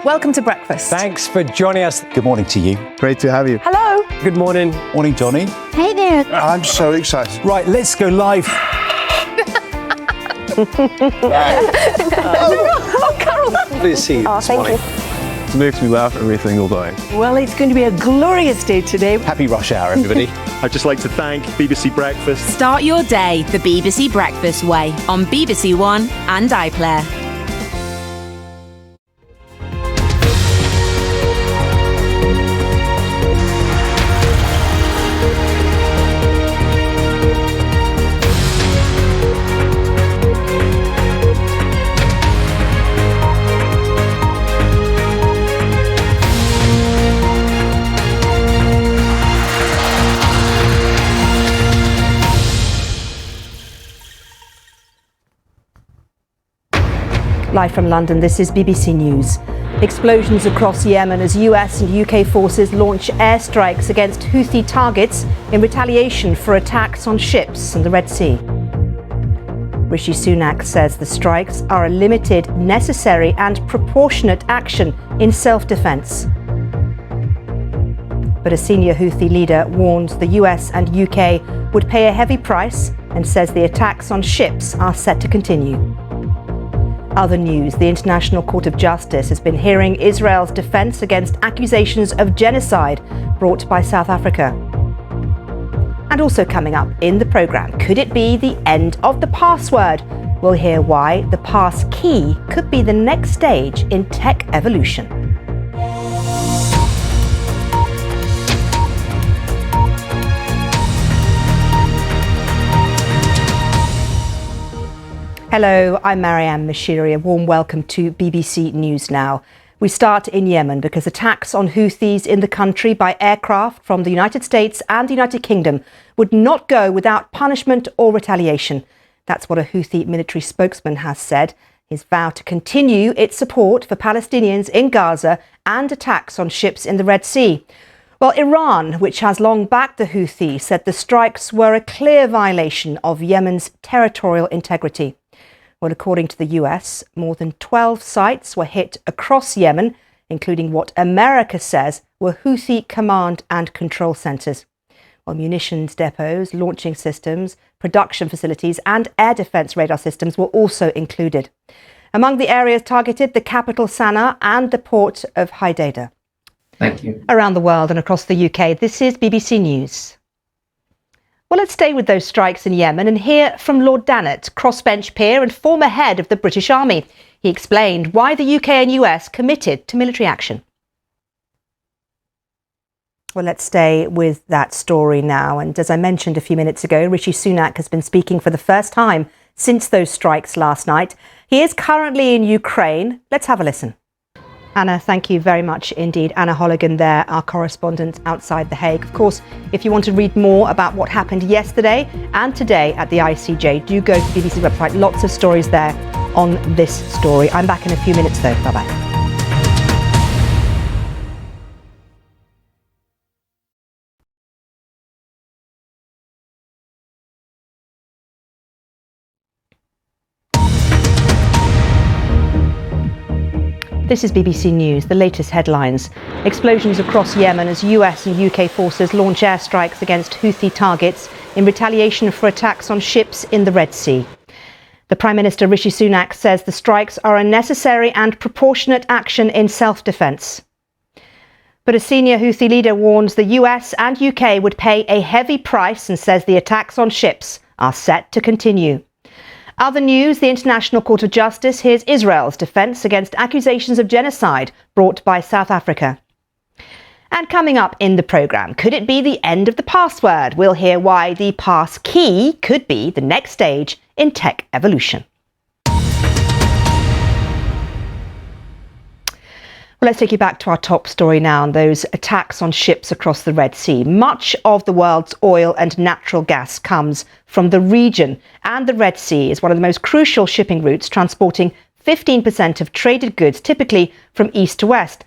Welcome to breakfast. Thanks for joining us. Good morning to you. Great to have you. Hello. Good morning. Morning, Johnny. Hey there. I'm so excited. Right, let's go live. Oh, Carol. Lovely to see you this Thank morning. you. It makes me laugh every single day. Well, it's going to be a glorious day today. Happy rush hour, everybody. I'd just like to thank BBC Breakfast. Start your day the BBC Breakfast way on BBC One and iPlayer. Live from London, this is BBC News. Explosions across Yemen as US and UK forces launch airstrikes against Houthi targets in retaliation for attacks on ships in the Red Sea. Rishi Sunak says the strikes are a limited, necessary and proportionate action in self-defence. But a senior Houthi leader warns the US and UK would pay a heavy price and says the attacks on ships are set to continue. Other news, the International Court of Justice has been hearing Israel's defence against accusations of genocide brought by South Africa. And also coming up in the programme, could it be the end of the password? We'll hear why the pass key could be the next stage in tech evolution. Hello, I'm Maryam Moshiri. A warm welcome to BBC News Now. We start in Yemen because attacks on Houthis in the country by aircraft from the United States and the United Kingdom would not go without punishment or retaliation. That's what a Houthi military spokesman has said. His vow to continue its support for Palestinians in Gaza and attacks on ships in the Red Sea. Well, Iran, which has long backed the Houthis, said the strikes were a clear violation of Yemen's territorial integrity. Well, according to the US, more than 12 sites were hit across Yemen, including what America says were Houthi command and control centres. Well, munitions depots, launching systems, production facilities and air defence radar systems were also included. Among the areas targeted, the capital Sana'a and the port of Hodeidah. Thank you. Around the world and across the UK, this is BBC News. Well, let's stay with those strikes in Yemen and hear from Lord Dannatt, crossbench peer and former head of the British Army. He explained why the UK and US committed to military action. Well, let's stay with that story now. And as I mentioned a few minutes ago, Rishi Sunak has been speaking for the first time since those strikes last night. He is currently in Ukraine. Let's have a listen. Anna, thank you very much indeed. Anna Holligan there, our correspondent outside The Hague. Of course, if you want to read more about what happened yesterday and today at the ICJ, do go to the BBC website. Lots of stories there on this story. I'm back in a few minutes though. Bye-bye. This is BBC News, the latest headlines. Explosions across Yemen as US and UK forces launch airstrikes against Houthi targets in retaliation for attacks on ships in the Red Sea. The Prime Minister Rishi Sunak says the strikes are a necessary and proportionate action in self-defence. But a senior Houthi leader warns the US and UK would pay a heavy price and says the attacks on ships are set to continue. Other news, the International Court of Justice hears Israel's defence against accusations of genocide brought by South Africa. And coming up in the programme, could it be the end of the password? We'll hear why the pass key could be the next stage in tech evolution. Well, let's take you back to our top story now and those attacks on ships across the Red Sea. Much of the world's oil and natural gas comes from the region, and the Red Sea is one of the most crucial shipping routes, transporting 15% of traded goods, typically from east to west.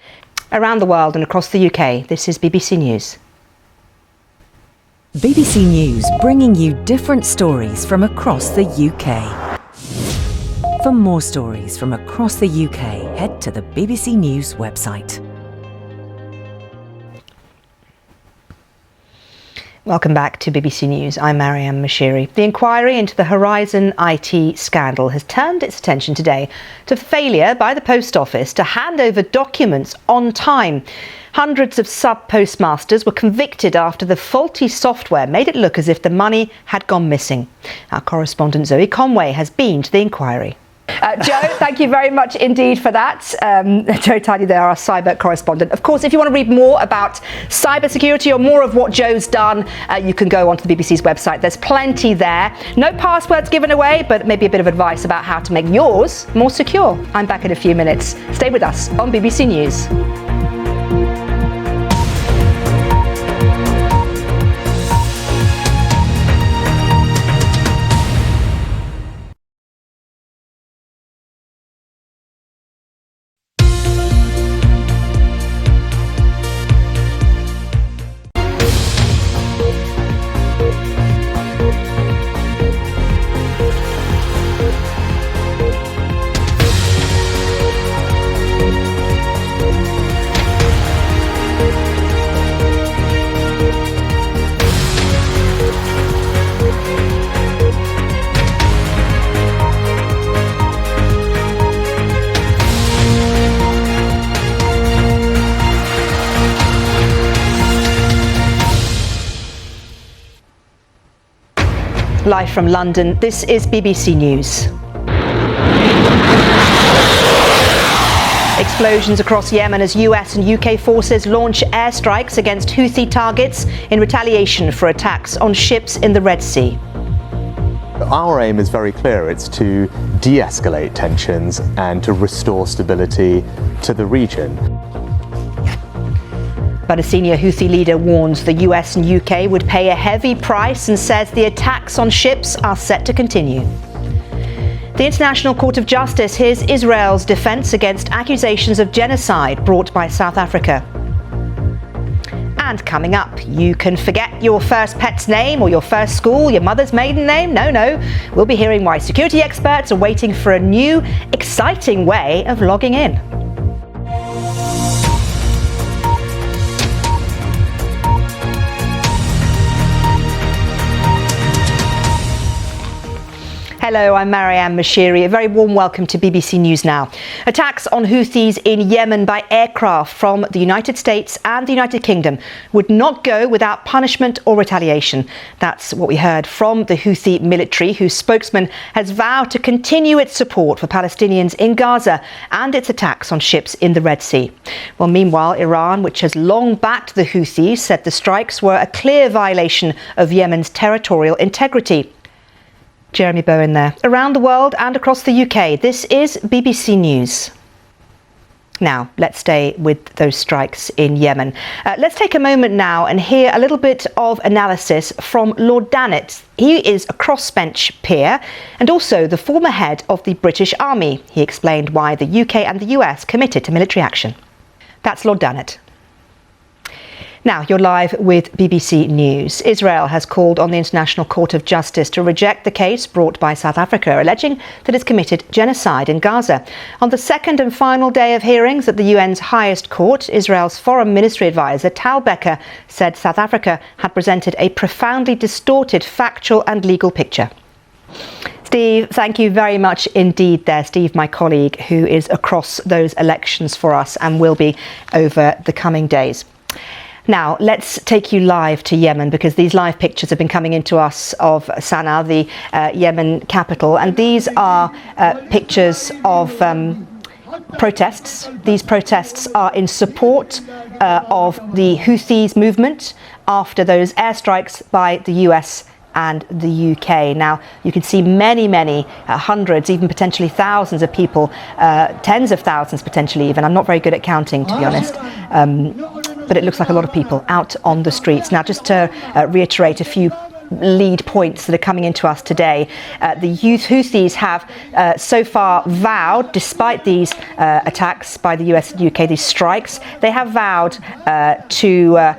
Around the world and across the UK, this is BBC News. BBC News, bringing you different stories from across the UK. For more stories from across the UK, head to the BBC News website. Welcome back to BBC News. I'm Maryam Moshiri. The inquiry into the Horizon IT scandal has turned its attention today to failure by the Post Office to hand over documents on time. Hundreds of sub-postmasters were convicted after the faulty software made it look as if the money had gone missing. Our correspondent Zoe Conway has been to the inquiry. Joe, thank you very much indeed for that. Joe Tidy there, our cyber correspondent. Of course, if you want to read more about cybersecurity or more of what Joe's done, you can go onto the BBC's website. There's plenty there. No passwords given away, but maybe a bit of advice about how to make yours more secure. I'm back in a few minutes. Stay with us on BBC News. Live from London, this is BBC News. Explosions across Yemen as US and UK forces launch airstrikes against Houthi targets in retaliation for attacks on ships in the Red Sea. Our aim is very clear. It's to de-escalate tensions and to restore stability to the region. But a senior Houthi leader warns the US and UK would pay a heavy price and says the attacks on ships are set to continue. The International Court of Justice hears Israel's defence against accusations of genocide brought by South Africa. And coming up, you can forget your first pet's name or your first school, your mother's maiden name. No. We'll be hearing why security experts are waiting for a new, exciting way of logging in. Hello, I'm Maryam Moshiri. A very warm welcome to BBC News Now. Attacks on Houthis in Yemen by aircraft from the United States and the United Kingdom would not go without punishment or retaliation. That's what we heard from the Houthi military, whose spokesman has vowed to continue its support for Palestinians in Gaza and its attacks on ships in the Red Sea. Well, meanwhile, Iran, which has long backed the Houthis, said the strikes were a clear violation of Yemen's territorial integrity. Jeremy Bowen there. Around the world and across the UK, this is BBC News. Now, let's stay with those strikes in Yemen. Let's take a moment now and hear a little bit of analysis from Lord Dannatt. He is a crossbench peer and also the former head of the British Army. He explained why the UK and the US committed to military action. That's Lord Dannatt. Now, you're live with BBC News. Israel has called on the International Court of Justice to reject the case brought by South Africa, alleging that it's committed genocide in Gaza. On the second and final day of hearings at the UN's highest court, Israel's Foreign Ministry advisor Tal Becker said South Africa had presented a profoundly distorted factual and legal picture. Steve, thank you very much indeed there. Steve, my colleague, who is across those elections for us and will be over the coming days. Now, let's take you live to Yemen, because these live pictures have been coming into us of Sana'a, the Yemen capital, and these are pictures of protests. These protests are in support of the Houthis movement after those airstrikes by the US and the UK. Now, you can see many, hundreds, even potentially thousands of people, tens of thousands potentially even. I'm not very good at counting, to be honest. But it looks like a lot of people out on the streets. Now, just to reiterate a few lead points that are coming into us today. The Houthis have so far vowed, despite these attacks by the US and UK, these strikes, they have vowed to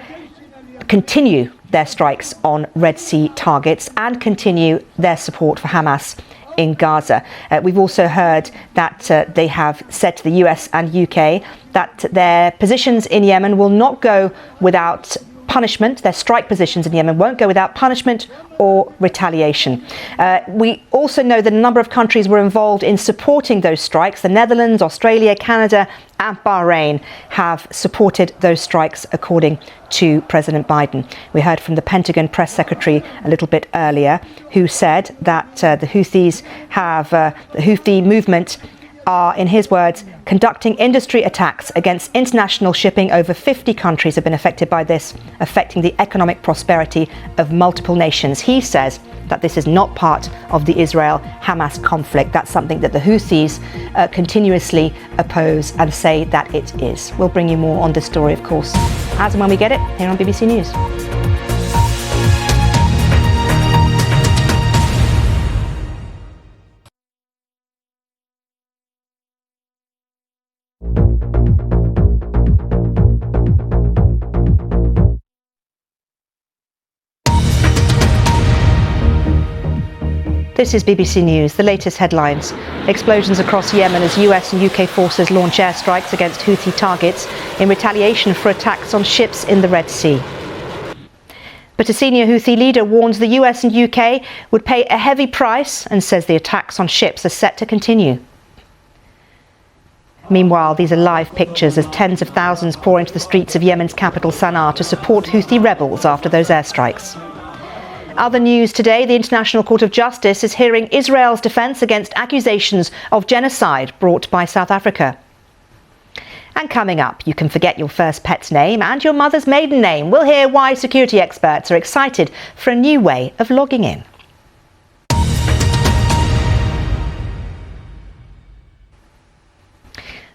continue their strikes on Red Sea targets and continue their support for Hamas in Gaza. We've also heard that they have said to the US and UK that their positions in Yemen will not go without punishment. Their strike positions in Yemen won't go without punishment or retaliation. We also know that a number of countries were involved in supporting those strikes. The Netherlands, Australia, Canada and Bahrain have supported those strikes, according to President Biden. We heard from the Pentagon press secretary a little bit earlier, who said that the Houthi movement are, in his words, conducting industry attacks against international shipping. Over 50 countries have been affected by this, affecting the economic prosperity of multiple nations. He says that this is not part of the Israel-Hamas conflict. That's something that the Houthis continuously oppose and say that it is. We'll bring you more on this story, of course, as and when we get it here on BBC News. This is BBC News. The latest headlines. Explosions across Yemen as US and UK forces launch airstrikes against Houthi targets in retaliation for attacks on ships in the Red Sea. But a senior Houthi leader warns the US and UK would pay a heavy price and says the attacks on ships are set to continue. Meanwhile, these are live pictures as tens of thousands pour into the streets of Yemen's capital Sana'a to support Houthi rebels after those airstrikes. Other news today, the International Court of Justice is hearing Israel's defence against accusations of genocide brought by South Africa. And coming up, you can forget your first pet's name and your mother's maiden name. We'll hear why security experts are excited for a new way of logging in.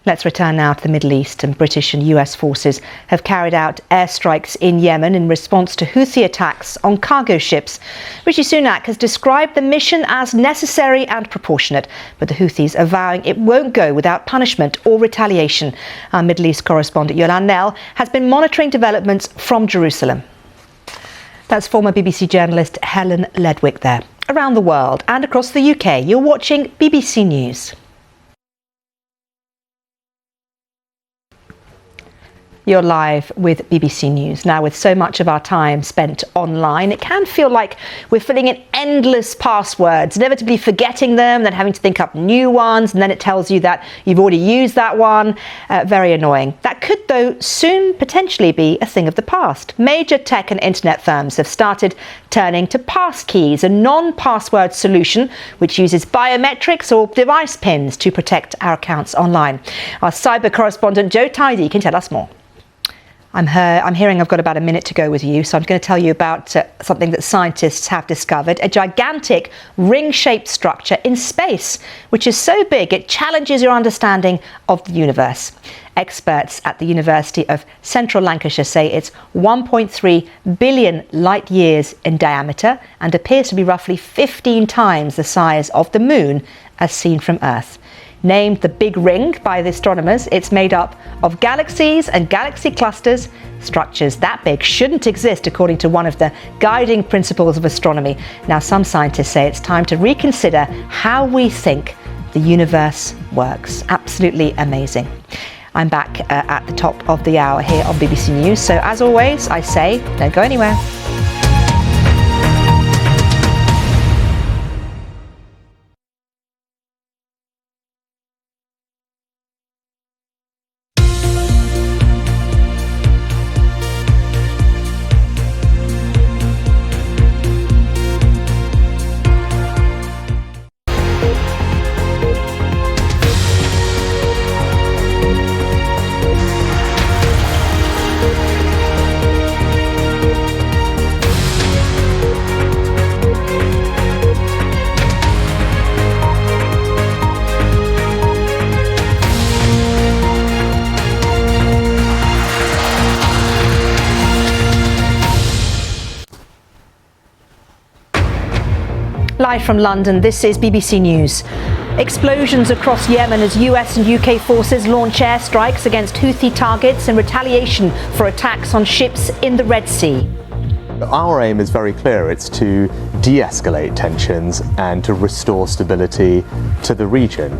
Let's return now to the Middle East, and British and US forces have carried out airstrikes in Yemen in response to Houthi attacks on cargo ships. Rishi Sunak has described the mission as necessary and proportionate, but the Houthis are vowing it won't go without punishment or retaliation. Our Middle East correspondent Yolande Nell has been monitoring developments from Jerusalem. That's former BBC journalist Helen Ledwick there. Around the world and across the UK, you're watching BBC News. You're live with BBC News. Now, with so much of our time spent online, it can feel like we're filling in endless passwords, inevitably forgetting them, then having to think up new ones, and then it tells you that you've already used that one. Very annoying. That could, though, soon potentially be a thing of the past. Major tech and internet firms have started turning to passkeys, a non-password solution which uses biometrics or device pins to protect our accounts online. Our cyber correspondent Joe Tadhg can tell us more. I'm hearing I've got about a minute to go with you, so I'm going to tell you about something that scientists have discovered, a gigantic ring-shaped structure in space, which is so big it challenges your understanding of the universe. Experts at the University of Central Lancashire say it's 1.3 billion light years in diameter and appears to be roughly 15 times the size of the Moon as seen from Earth. Named the Big Ring by the astronomers, it's made up of galaxies and galaxy clusters. Structures that big shouldn't exist, according to one of the guiding principles of astronomy. Now, some scientists say it's time to reconsider how we think the universe works. Absolutely amazing. I'm back at the top of the hour here on BBC News. So, as always, I say, don't go anywhere. Live from London, this is BBC News. Explosions across Yemen as US and UK forces launch airstrikes against Houthi targets in retaliation for attacks on ships in the Red Sea. Our aim is very clear. It's to de-escalate tensions and to restore stability to the region.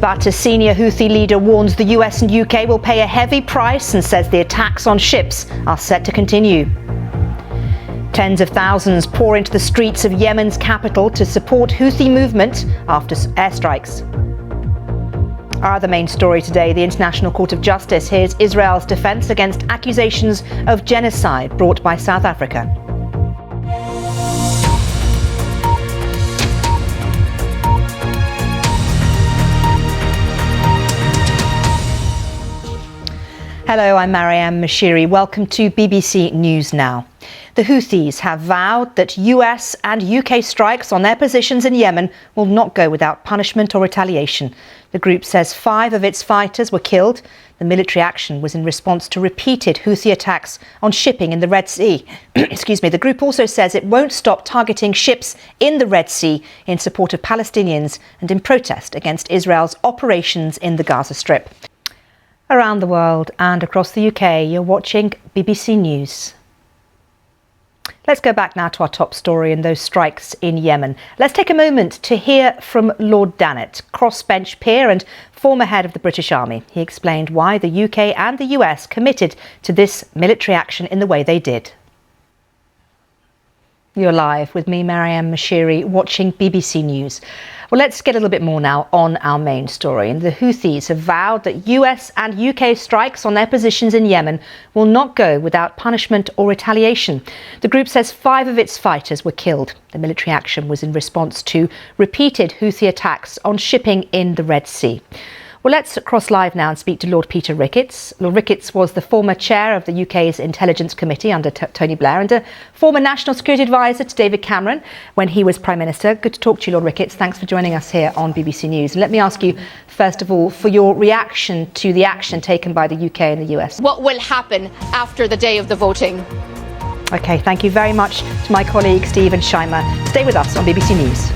But a senior Houthi leader warns the US and UK will pay a heavy price and says the attacks on ships are set to continue. Tens of thousands pour into the streets of Yemen's capital to support Houthi movement after airstrikes. Our other main story today, the International Court of Justice hears Israel's defence against accusations of genocide brought by South Africa. Hello, I'm Maryam Moshiri. Welcome to BBC News Now. The Houthis have vowed that US and UK strikes on their positions in Yemen will not go without punishment or retaliation. The group says 5 of its fighters were killed. The military action was in response to repeated Houthi attacks on shipping in the Red Sea. The group also says it won't stop targeting ships in the Red Sea in support of Palestinians and in protest against Israel's operations in the Gaza Strip. Around the world and across the UK, you're watching BBC News. Let's go back now to our top story and those strikes in Yemen. Let's take a moment to hear from Lord Dannatt, crossbench peer and former head of the British Army. He explained why the UK and the US committed to this military action in the way they did. You're live with me, Maryam Moshiri, watching BBC News. Well, let's get a little bit more now on our main story. And the Houthis have vowed that US and UK strikes on their positions in Yemen will not go without punishment or retaliation. The group says 5 of its fighters were killed. The military action was in response to repeated Houthi attacks on shipping in the Red Sea. Well, let's cross live now and speak to Lord Peter Ricketts. Lord Ricketts was the former chair of the UK's Intelligence Committee under Tony Blair and a former National Security Advisor to David Cameron when he was Prime Minister. Good to talk to you, Lord Ricketts. Thanks for joining us here on BBC News. And let me ask you, first of all, for your reaction to the action taken by the UK and the US. What will happen after the day of the voting? OK, thank you very much to my colleague Stephen Scheimer. Stay with us on BBC News.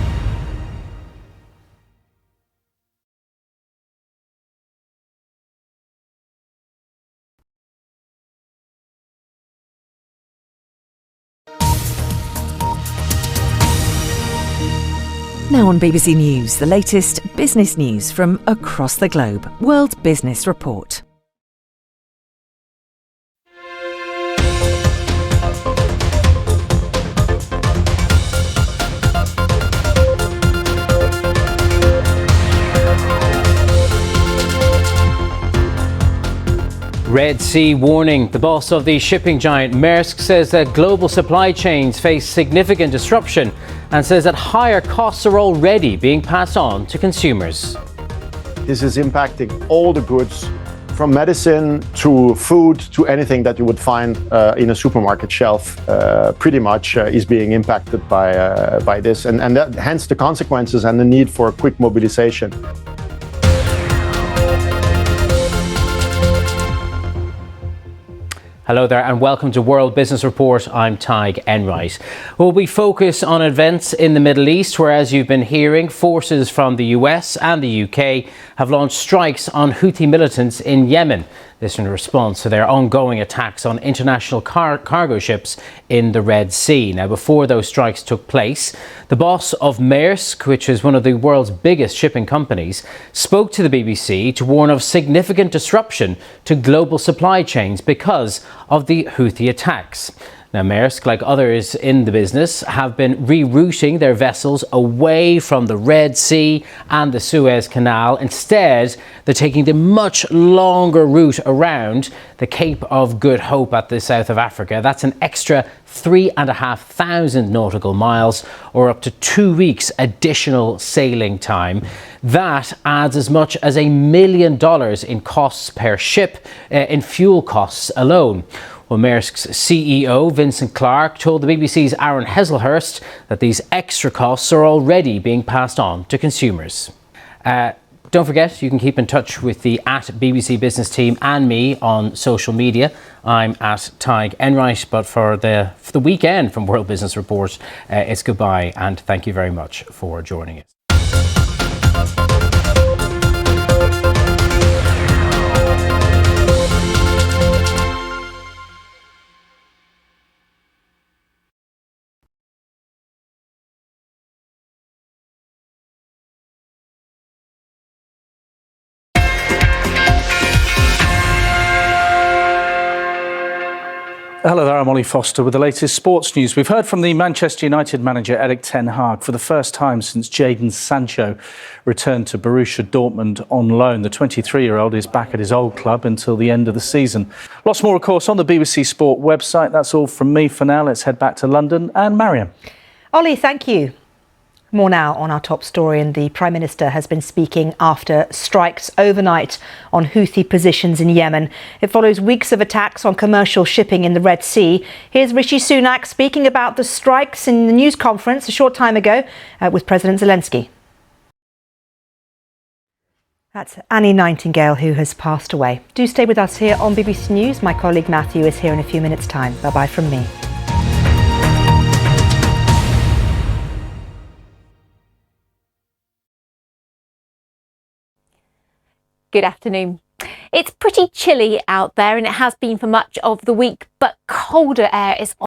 Now on BBC News, the latest business news from across the globe. World Business Report. Red Sea warning. The boss of the shipping giant Maersk says that global supply chains face significant disruption and says that higher costs are already being passed on to consumers. This is impacting all the goods, from medicine to food to anything that you would find in a supermarket shelf. Pretty much is being impacted by this, and that, hence the consequences and the need for quick mobilization. Hello there and welcome to World Business Report. I'm Tadhg Enright. Well, we focus on events in the Middle East where, as you've been hearing, forces from the US and the UK have launched strikes on Houthi militants in Yemen. This in response to their ongoing attacks on international cargo ships in the Red Sea. Now, before those strikes took place, the boss of Maersk, which is one of the world's biggest shipping companies, spoke to the BBC to warn of significant disruption to global supply chains because of the Houthi attacks. Now, Maersk, like others in the business, have been rerouting their vessels away from the Red Sea and the Suez Canal. Instead, they're taking the much longer route around the Cape of Good Hope at the south of Africa. That's an extra 3,500 nautical miles, or up to 2 weeks additional sailing time. That adds as much as $1 million in costs per ship, in fuel costs alone. Well, Maersk's CEO, Vincent Clarke, told the BBC's Aaron Heselhurst that these extra costs are already being passed on to consumers. Don't forget, you can keep in touch with the @BBC Business team and me on social media. I'm @Tadhg Enright, but for the weekend from World Business Report, it's goodbye and thank you very much for joining us. Hello there, I'm Ollie Foster with the latest sports news. We've heard from the Manchester United manager Eric Ten Hag for the first time since Jadon Sancho returned to Borussia Dortmund on loan. The 23-year-old is back at his old club until the end of the season. Lots more, of course, on the BBC Sport website. That's all from me for now. Let's head back to London and Maryam. Ollie, thank you. More now on our top story, and the Prime Minister has been speaking after strikes overnight on Houthi positions in Yemen. It follows weeks of attacks on commercial shipping in the Red Sea. Here's Rishi Sunak speaking about the strikes in the news conference a short time ago with President Zelensky. That's Annie Nightingale, who has passed away. Do stay with us here on BBC News. My colleague Matthew is here in a few minutes' time. Bye-bye from me. Good afternoon. It's pretty chilly out there, and it has been for much of the week, but colder air is on.